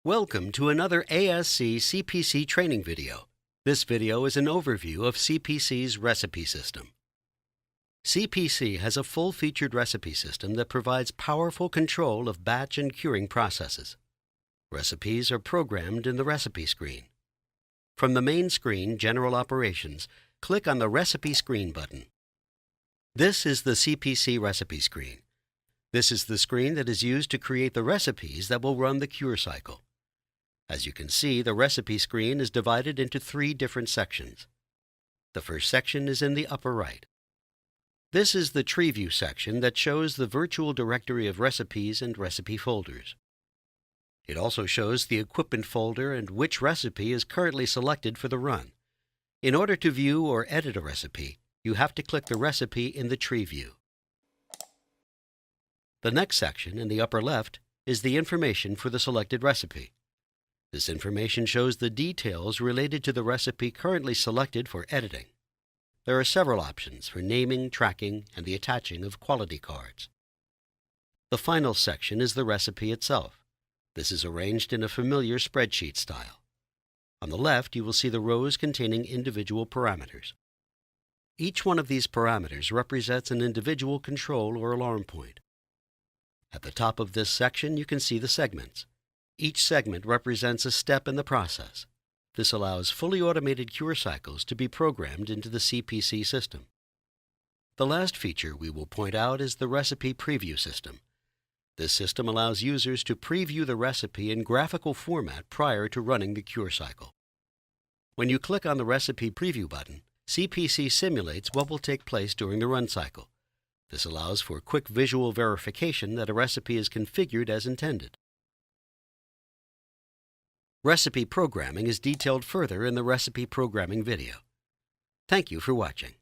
Welcome to another ASC CPC training video. This video is an overview of CPC's recipe system. CPC has a full-featured recipe system that provides powerful control of batch and curing processes. Recipes are programmed in the recipe screen. From the main screen, General Operations, click on the Recipe Screen button. This is the CPC recipe screen. This is the screen that is used to create the recipes that will run the cure cycle. As you can see, the recipe screen is divided into three different sections. The first section is in the upper right. This is the Tree View section that shows the virtual directory of recipes and recipe folders. It also shows the equipment folder and which recipe is currently selected for the run. In order to view or edit a recipe, you have to click the recipe in the Tree View. The next section, in the upper left, is the information for the selected recipe. This information shows the details related to the recipe currently selected for editing. There are several options for naming, tracking, and the attaching of quality cards. The final section is the recipe itself. This is arranged in a familiar spreadsheet style. On the left, you will see the rows containing individual parameters. Each one of these parameters represents an individual control or alarm point. At the top of this section, you can see the segments. Each segment represents a step in the process. This allows fully automated cure cycles to be programmed into the CPC system. The last feature we will point out is the Recipe Preview system. This system allows users to preview the recipe in graphical format prior to running the cure cycle. When you click on the Recipe Preview button, CPC simulates what will take place during the run cycle. This allows for quick visual verification that a recipe is configured as intended. Recipe programming is detailed further in the recipe programming video. Thank you for watching.